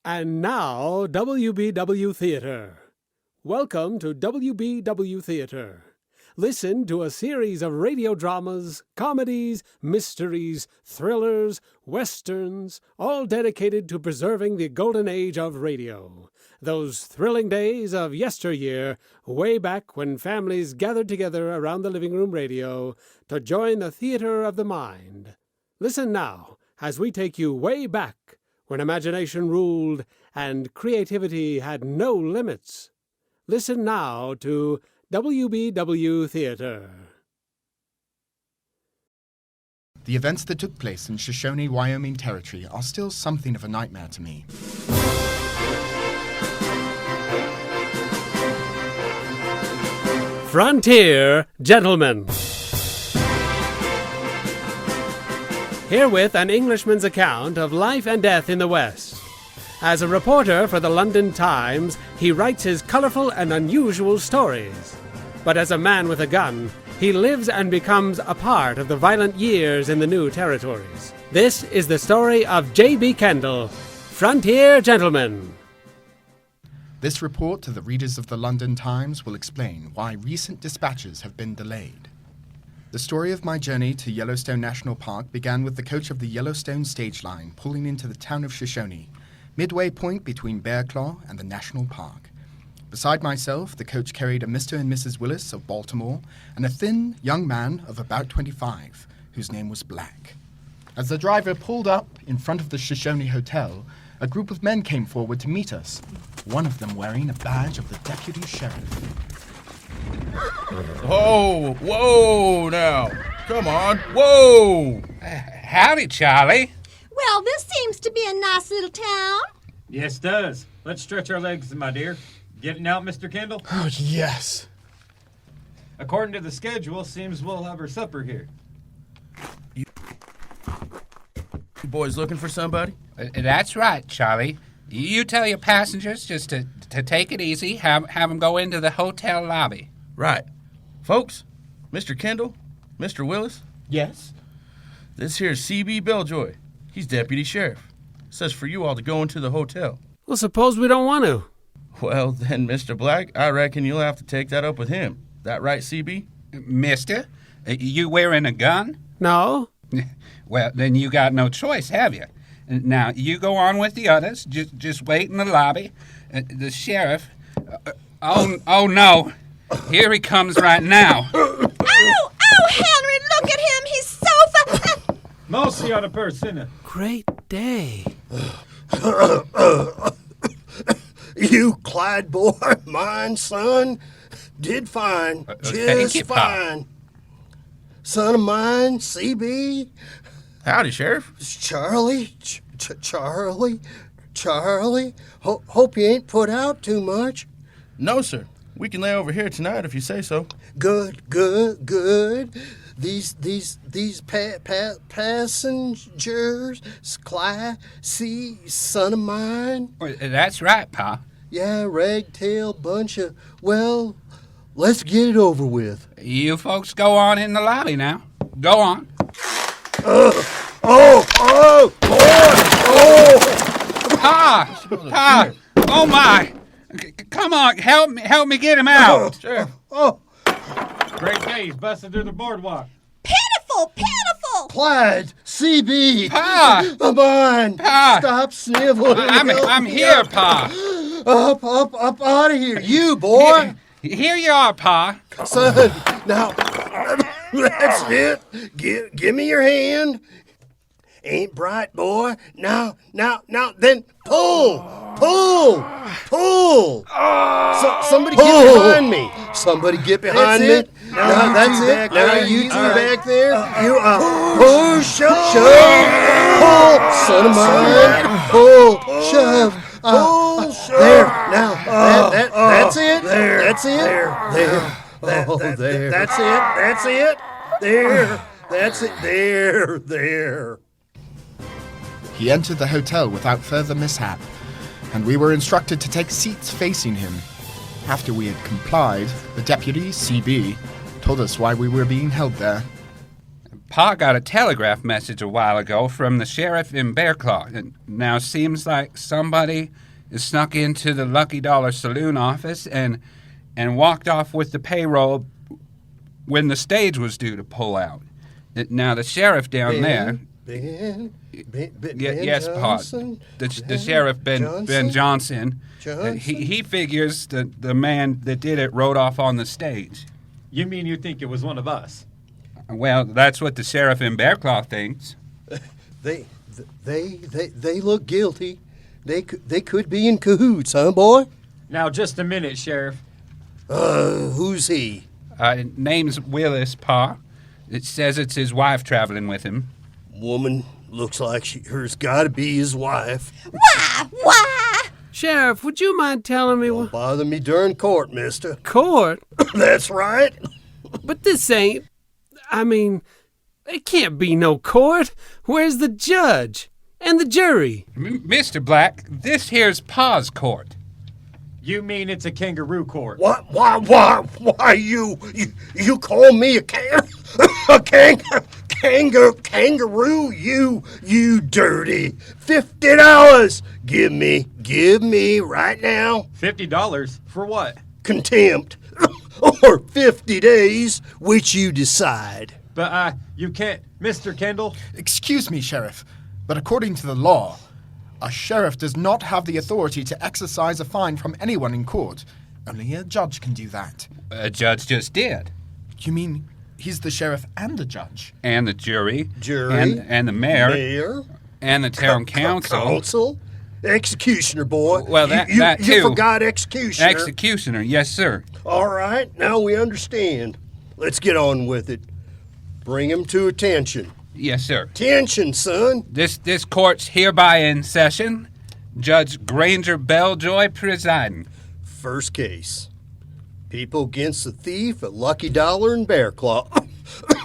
And now, WBW Theater. Welcome to WBW Theater. Listen to a series of radio dramas, comedies, mysteries, thrillers, westerns, all dedicated to preserving the golden age of radio. Those thrilling days of yesteryear, way back when families gathered together around the living room radio to join the theater of the mind. Listen now as we take you way back when imagination ruled and creativity had no limits. Listen now to WBW Theater. The events that took place in Shoshone, Wyoming territory are still something of a nightmare to me. Frontier Gentlemen. Herewith an Englishman's account of life and death in the West. As a reporter for the London Times, he writes his colorful and unusual stories. But as a man with a gun, he lives and becomes a part of the violent years in the new territories. This is the story of J.B. Kendall, Frontier Gentleman. This report to the readers of the London Times will explain why recent dispatches have been delayed. The story of my journey to Yellowstone National Park began with the coach of the Yellowstone stage line pulling into the town of Shoshone, midway point between Bear Claw and the National Park. Beside myself, the coach carried a Mr. and Mrs. Willis of Baltimore and a thin, young man of about 25, whose name was Black. As the driver pulled up in front of the Shoshone Hotel, a group of men came forward to meet us, one of them wearing a badge of the deputy sheriff. Oh, whoa now. Come on, whoa. Howdy, Charlie. Well, this seems to be a nice little town. Yes, it does. Let's stretch our legs, my dear. Getting out, Mr. Kendall? Oh, yes. According to the schedule, seems we'll have our supper here. You boys looking for somebody? That's right, Charlie. You tell your passengers just to take it easy, have them go into the hotel lobby. Right. Folks, Mr. Kendall, Mr. Willis. Yes? This here's C.B. Beljoy. He's deputy sheriff. Says for you all to go into the hotel. Well, suppose we don't want to. Well, then, Mr. Black, I reckon you'll have to take that up with him. That right, C.B.? Mister, you wearing a gun? No? Well, then you got no choice, have you? Now, you go on with the others. Just wait in the lobby. The sheriff... Oh, no. Here he comes right now. Oh, Henry, look at him. He's so Mostly on a person. Great day. You Clyde boy, mine son, did fine, thank you, fine. Son of mine, CB. Howdy, Sheriff. Charlie. Hope you ain't put out too much. No, sir. We can lay over here tonight if you say so. Good. These passengers, Clyde, son of mine. That's right, Pa. Yeah, ragtail bunch of, well, let's get it over with. You folks go on in the lobby now. Go on. Pa! Oh, my! Come on, help me get him out. Sheriff. Great day. He's busting through the boardwalk. pitiful. Clyde, CB. Pa! Come on. Pa! Stop sniveling. I'm here, Pa. Up out of here, you boy. Here you are, Pa. Son, now, that's it. Give me your hand. Ain't bright, boy. Now, then pull. Somebody get behind me. Somebody get behind me. Now, that's it. Now, you two back there. You push, shove, pull. Son of mine. Pull, shove. There. Now, that's it. That's it. There. That's it. There. That's it. There. He entered the hotel without further mishap, and we were instructed to take seats facing him. After we had complied, the deputy, CB, told us why we were being held there. Pa got a telegraph message a while ago from the sheriff in Bearclaw. And now seems like somebody has snuck into the Lucky Dollar Saloon office and walked off with the payroll when the stage was due to pull out. Now the sheriff down there... Ben yes, Pa. Johnson? The sheriff, Ben Johnson. He figures that the man that did it rode off on the stage. You mean you think it was one of us? Well, that's what the sheriff in Bearclaw thinks. They look guilty. They could be in cahoots, huh, boy? Now, just a minute, Sheriff. Who's he? Name's Willis, Pa. It says it's his wife traveling with him. Woman looks like her's got to be his wife. Why? Sheriff, would you mind telling me Don't bother me during court, mister. Court? That's right. But this ain't... I mean, it can't be no court. Where's the judge? And the jury? Mr. Black, this here's Pa's court. You mean it's a kangaroo court? What? Why you call me a kangaroo? You dirty. $50. Give me right now. $50? For what? Contempt. Or 50 days, which you decide. But, you can't... Mr. Kendall? Excuse me, Sheriff, but according to the law, a sheriff does not have the authority to exercise a fine from anyone in court. Only a judge can do that. A judge just did. You mean he's the sheriff and the judge? And the jury. Jury. And the mayor. Mayor. And the town council. Council. Executioner, boy. Well, that too. You forgot executioner. Executioner, yes, sir. All right, now we understand. Let's get on with it. Bring him to attention. Yes, sir. Attention, son. This court's hereby in session. Judge Granger Beljoy presiding. First case. People against the thief at Lucky Dollar and Bearclaw.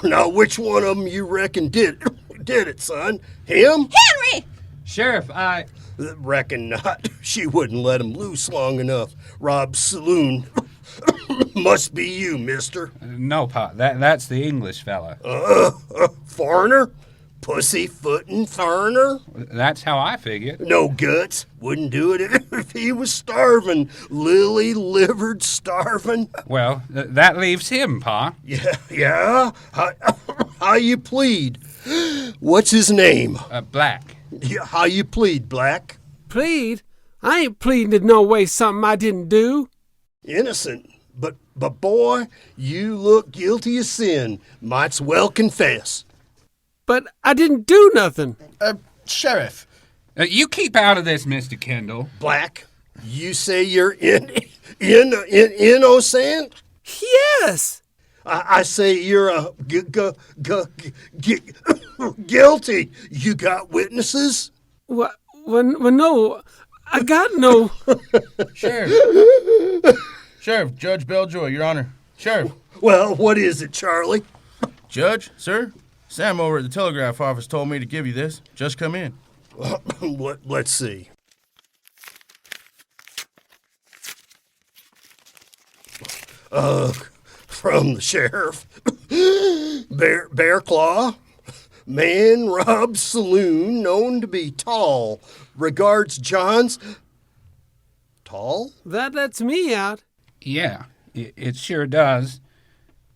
Now, which one of them you reckon did it, son? Him? Henry! Sheriff, Reckon not. She wouldn't let him loose long enough. Rob's saloon. Must be you, mister. No, Pa. That's the English fella. Foreigner? Pussyfootin' foreigner? That's how I figure. No guts. Wouldn't do it if he was starving. Lily-livered starving. Well, that leaves him, Pa. Yeah? How you plead? What's his name? Black. Yeah, how you plead, Black? Plead? I ain't pleading to no way something I didn't do. Innocent. But boy, you look guilty of sin. Might's well confess. But I didn't do nothing. Sheriff. You keep out of this, Mr. Kendall. Black, you say you're innocent? Yes. I say you're guilty. You got witnesses? Well, no. I got no... Sheriff. Sheriff, Judge Beljoy, Your Honor. Sheriff. Well, what is it, Charlie? Judge, sir, Sam over at the telegraph office told me to give you this. Just come in. Let's see. From the sheriff. Bearclaw. Man robs saloon known to be tall. Regards John's... Tall? That lets me out. Yeah, it sure does.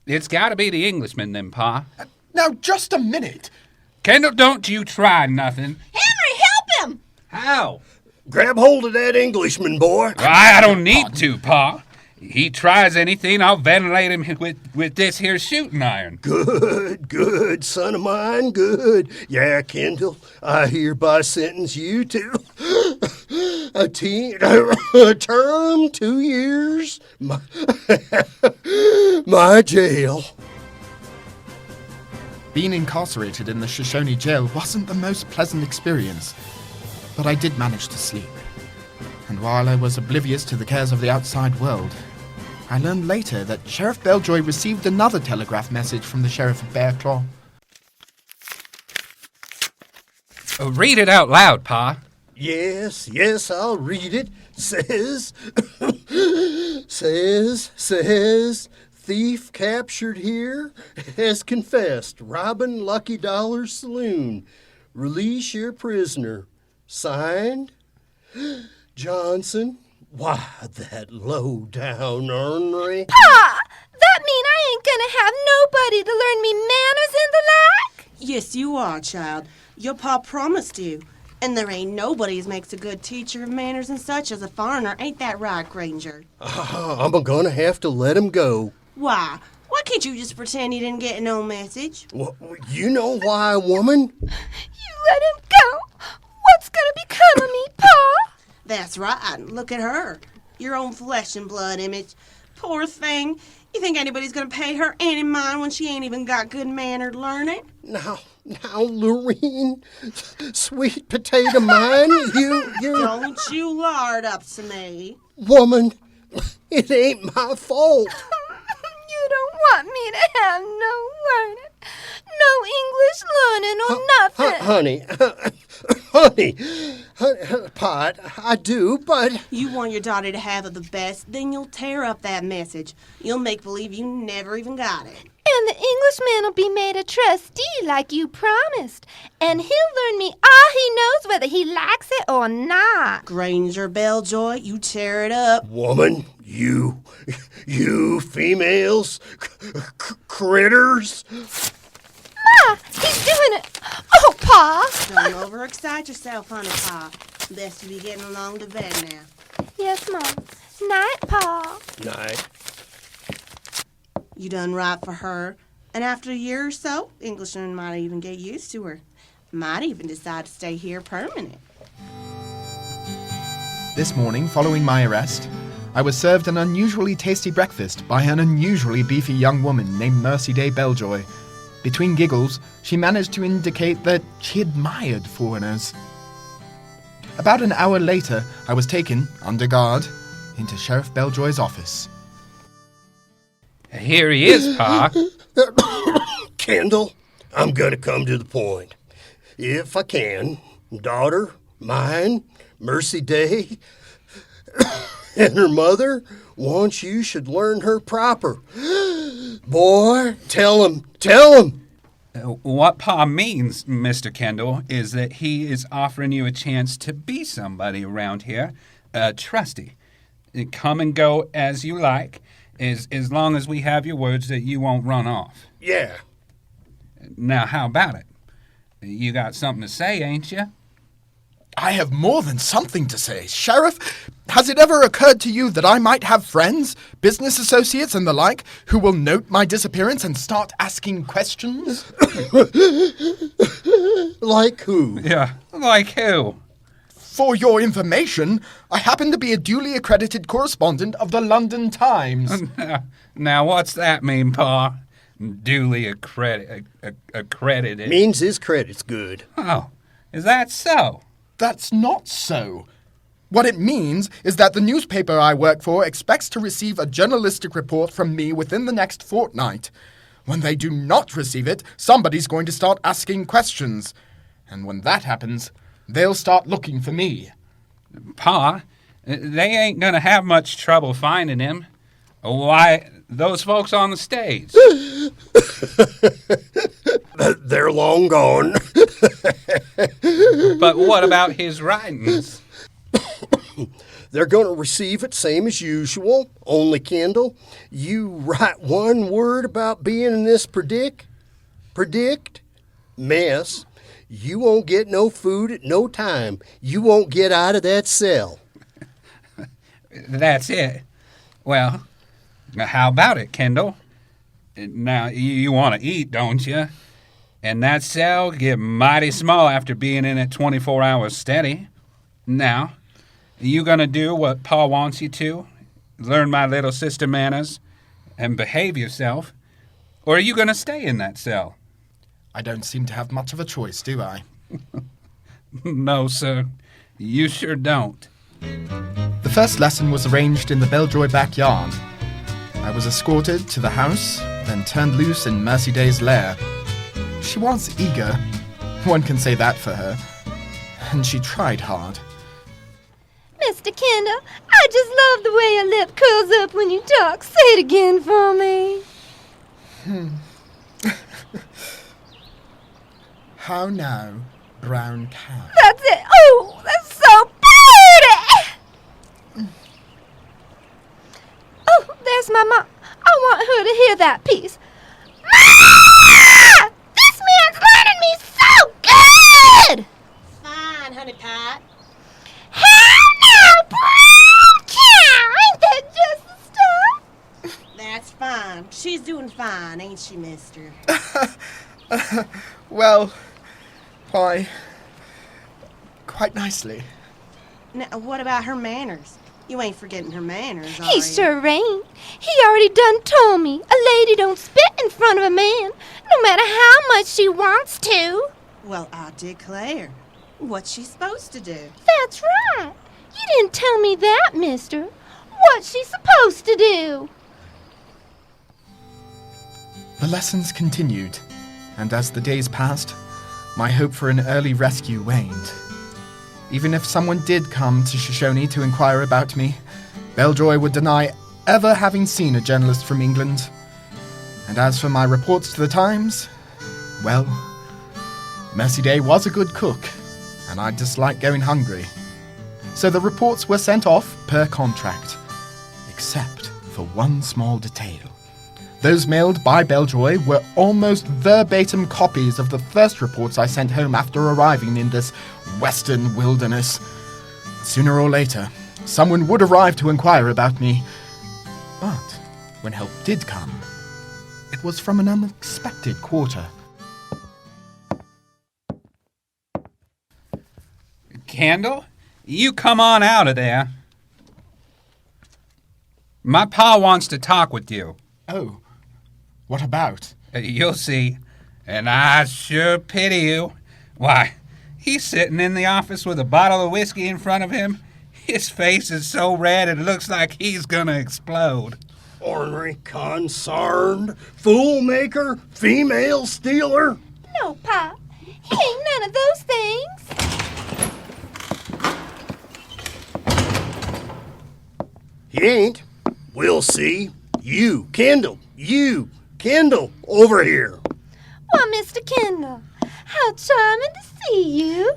It's got to be the Englishman, then, Pa. Now, just a minute. Kendall, don't you try nothing. Henry, help him! how? Grab hold of that Englishman, boy. I don't need to, Pa. He tries anything, I'll ventilate him with this here shooting iron. Good, son of mine, good. Yeah, Kendall, I hereby sentence you to a term 2 years, my jail. Being incarcerated in the Shoshone jail wasn't the most pleasant experience, but I did manage to sleep. And while I was oblivious to the cares of the outside world, I learned later that Sheriff Beljoy received another telegraph message from the Sheriff of Bearclaw. Read it out loud, Pa. Yes, I'll read it. Says, thief captured here has confessed robbing Lucky Dollar's saloon. Release your prisoner. Signed, Johnson. Why, that low-down ornery. Pa! That mean I ain't gonna have nobody to learn me manners and the like? Yes, you are, child. Your pa promised you. And there ain't nobody as makes a good teacher of manners and such as a foreigner. Ain't that right, Granger? I'm gonna have to let him go. Why? Why can't you just pretend you didn't get no message? Well, you know why, woman? You let him go? What's gonna become of me, Pa? That's right. Look at her. Your own flesh and blood image. Poor thing. You think anybody's gonna pay her any mind when she ain't even got good mannered learning? Now, Lorene, sweet potato mine, you... Don't you lard up to me. Woman, it ain't my fault. You don't want me to have no learning, no English learning or nothing. Honey, Pot, I do, but... You want your daughter to have the best, then you'll tear up that message. You'll make believe you never even got it. And the Englishman will be made a trustee like you promised. And he'll learn me all he knows whether he likes it or not. Granger, Beljoy, you tear it up. Woman, you females, critters. Ma, he's doing it. Oh, Pa. Don't overexcite yourself, honey Pa. Best to be getting along to bed now. Yes, Mom. Night, Pa. Night. You done right for her. And after a year or so, Englishmen might even get used to her. Might even decide to stay here permanent. This morning, following my arrest, I was served an unusually tasty breakfast by an unusually beefy young woman named Mercy Day Beljoy. Between giggles, she managed to indicate that she admired foreigners. About an hour later, I was taken, under guard, into Sheriff Beljoy's office. Here he is, Pa. Kendall, I'm gonna come to the point. If I can, daughter, mine, Mercy Day, and her mother wants you should learn her proper. Boy, tell him. What Pa means, Mr. Kendall, is that he is offering you a chance to be somebody around here, a trustee. Come and go as you like, as long as we have your words that you won't run off. Yeah. Now, how about it? You got something to say, ain't you? I have more than something to say. Sheriff, has it ever occurred to you that I might have friends, business associates and the like, who will note my disappearance and start asking questions? Like who? Yeah, like who? For your information, I happen to be a duly accredited correspondent of the London Times. Now, what's that mean, Pa? Duly accredited. Means his credit's good. Oh, is that so? That's not so. What it means is that the newspaper I work for expects to receive a journalistic report from me within the next fortnight. When they do not receive it, somebody's going to start asking questions. And when that happens, they'll start looking for me. Pa, they ain't gonna have much trouble finding him. Why, those folks on the stage. They're long gone. But what about his writings? They're going to receive it same as usual. Only, Kendall, you write one word about being in this predict mess, you won't get no food at no time. You won't get out of that cell. That's it. Well, how about it, Kendall? Now, you want to eat, don't you? And that cell get mighty small after being in it 24 hours steady. Now, you gonna do what Pa wants you to? Learn my little sister manners and behave yourself? Or are you gonna stay in that cell? I don't seem to have much of a choice, do I? No, sir. You sure don't. The first lesson was arranged in the Beljoy backyard. I was escorted to the house, then turned loose in Mercy Day's lair. She was eager, one can say that for her, and she tried hard. Miss Mr. Kendall. I just love the way your lip curls up when you talk. Say it again for me. How now, brown cow? That's it. Oh, that's so pretty. Oh, there's my mom. I want her to hear that piece. Ma! This man's learning me so good! Fine, honey pie. How now, brown cow? Ain't that just the stuff? That's fine. She's doing fine, ain't she, mister? Well, why, quite nicely. Now, what about her manners? You ain't forgetting her manners, are He you? sure ain't. He already done told me a lady don't spit in front of a man, no matter how much she wants to. Well, I declare. What's she supposed to do? That's right. You didn't tell me that, mister. What's she supposed to do? The lessons continued, and as the days passed, my hope for an early rescue waned. Even if someone did come to Shoshone to inquire about me, Beljoy would deny ever having seen a journalist from England. And as for my reports to the Times, well, Mercy Day was a good cook, and I dislike going hungry. So the reports were sent off per contract, except for one small detail. Those mailed by Beljoy were almost verbatim copies of the first reports I sent home after arriving in this western wilderness. Sooner or later, someone would arrive to inquire about me. But when help did come, it was from an unexpected quarter. Kendall, you come on out of there. My pa wants to talk with you. Oh, what about? You'll see. And I sure pity you. Why, he's sitting in the office with a bottle of whiskey in front of him. His face is so red it looks like he's gonna explode. Ornery, concerned, fool maker, female stealer. No, Pa. He ain't none of those things. He ain't. We'll see. You, Kendall, over here. Well, Mr. Kendall, how charming to see you.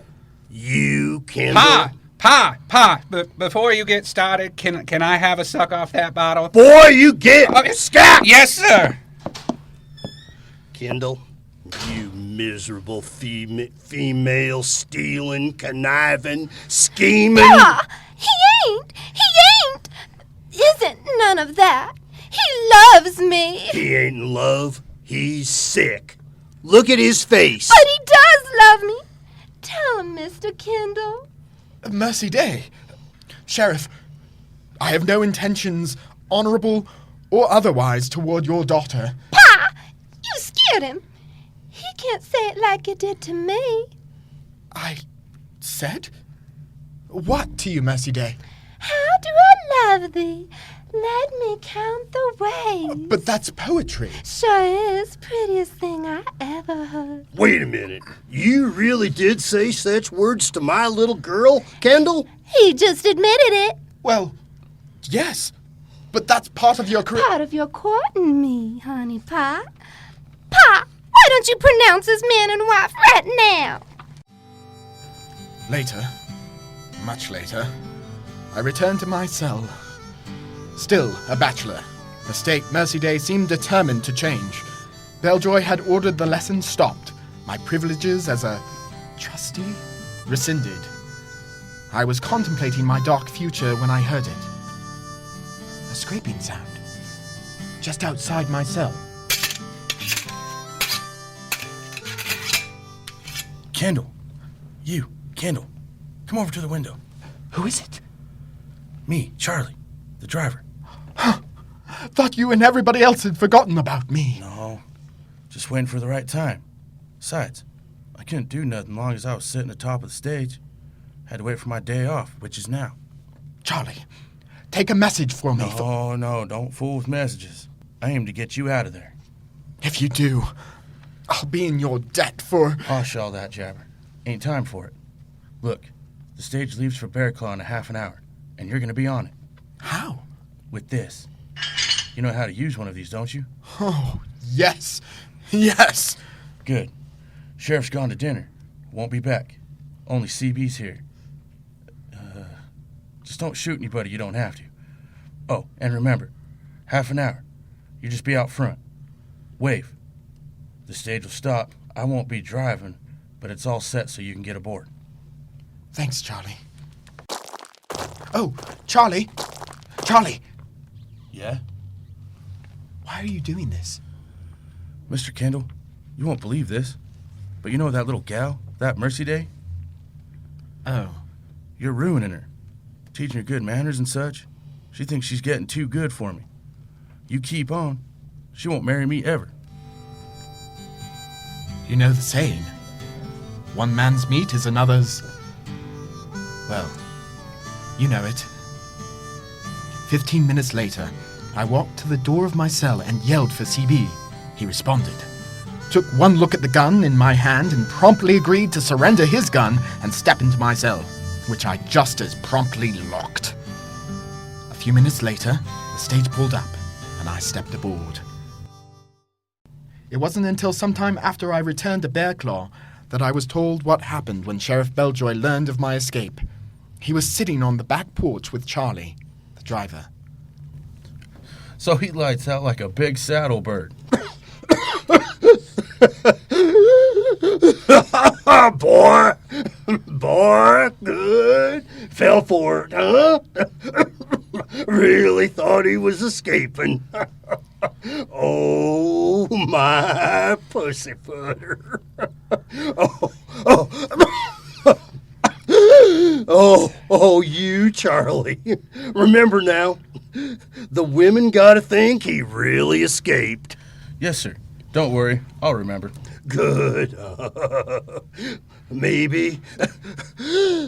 You, Kendall. Pa, before you get started, can I have a suck off that bottle? Boy, you get scat! Yes, sir. Kendall, you miserable female stealing, conniving, scheming. Pa, he ain't. Isn't none of that. He loves me. He ain't in love. He's sick. Look at his face. But he does love me. Tell him, Mr. Kendall. Mercy Day. Sheriff, I have no intentions, honorable or otherwise, toward your daughter. Pa, you scared him. He can't say it like you did to me. I said? What to you, Mercy Day? How do I love thee? Let me count the ways. But that's poetry. Sure is. Prettiest thing I ever heard. Wait a minute. You really did say such words to my little girl, Kendall? He just admitted it. Well, yes, but that's part of your career. Part of your courting me, honey pie. Pa, why don't you pronounce us man and wife right now? Later, much later, I returned to my cell. Still a bachelor, a state Mercy Day seemed determined to change. Beljoy had ordered the lessons stopped, my privileges as a trustee rescinded. I was contemplating my dark future when I heard it. A scraping sound, just outside my cell. Kendall. You, Kendall. Come over to the window. Who is it? Me, Charlie, the driver. Thought you and everybody else had forgotten about me. No, just waiting for the right time. Besides, I couldn't do nothing long as I was sitting at the top of the stage. Had to wait for my day off, which is now. Charlie, take a message for me. No, don't fool with messages. I aim to get you out of there. If you do, I'll be in your debt for... Hush all that jabber. Ain't time for it. Look, the stage leaves for Bear Claw in a half an hour. and you're going to be on it. How? With this. You know how to use one of these, don't you? Oh, yes. Yes. Good. Sheriff's gone to dinner. Won't be back. Only CB's here. Just don't shoot anybody you don't have to. Oh, and remember, half an hour. You just be out front. Wave. The stage will stop. I won't be driving, but it's all set so you can get aboard. Thanks, Charlie. Oh, Charlie. Charlie. Yeah? Why are you doing this? Mr. Kendall, you won't believe this, but you know that little gal, that Mercy Day? Oh. You're ruining her. Teaching her good manners and such. She thinks she's getting too good for me. You keep on, she won't marry me ever. You know the saying. One man's meat is another's... Well, you know it. 15 minutes later, I walked to the door of my cell and yelled for CB. He responded. Took one look at the gun in my hand and promptly agreed to surrender his gun and step into my cell, which I just as promptly locked. A few minutes later, the stage pulled up, and I stepped aboard. It wasn't until sometime after I returned to Bearclaw that I was told what happened when Sheriff Beljoy learned of my escape. He was sitting on the back porch with Charlie, the driver. So he lights out like a big saddle bird. Boy, good. Fell for it, huh? Really thought he was escaping. Oh, my pussyfooter. Oh, you, Charlie. Remember now, the women gotta think he really escaped. Yes, sir. Don't worry. I'll remember. Good. Maybe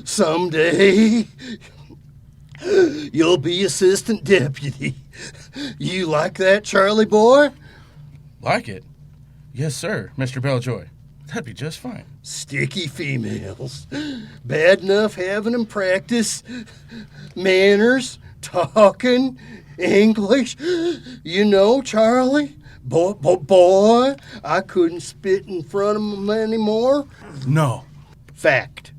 someday you'll be assistant deputy. You like that, Charlie boy? Like it? Yes, sir, Mr. Beljoy. That'd be just fine. Sticky females. Bad enough having them practice manners, talking, English. You know, Charlie, boy, I couldn't spit in front of them anymore. No. Fact.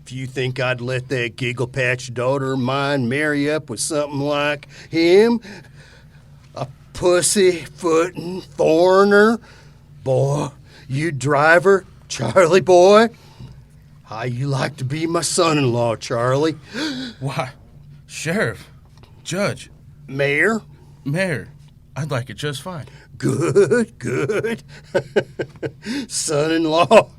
If you think I'd let that giggle patch daughter of mine marry up with something like him, a pussy-footin' foreigner, boy, you driver, Charlie boy, how you like to be my son-in-law, Charlie? Why, Sheriff, Judge, Mayor? Mayor, I'd like it just fine. Good. Son-in-law,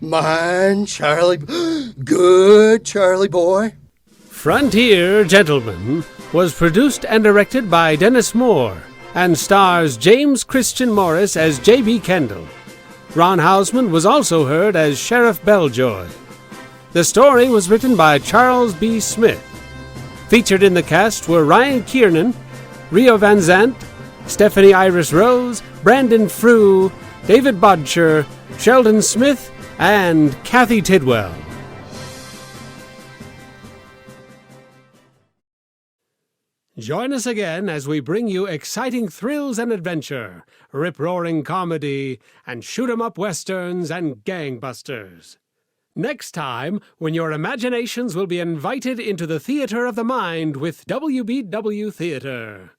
mine, Charlie. Good, Charlie boy. Frontier Gentlemen was produced and directed by Dennis Moore and stars James Christian Morris as J.B. Kendall. Ron Houseman was also heard as Sheriff Beljoy. The story was written by Charles B. Smith. Featured in the cast were Ryan Kiernan, Rio Van Zant, Stephanie Iris Rose, Brandon Frew, David Bodcher, Sheldon Smith, and Kathy Tidwell. Join us again as we bring you exciting thrills and adventure, rip-roaring comedy, and shoot-'em-up westerns and gangbusters. Next time, when your imaginations will be invited into the theater of the mind with WBW Theater.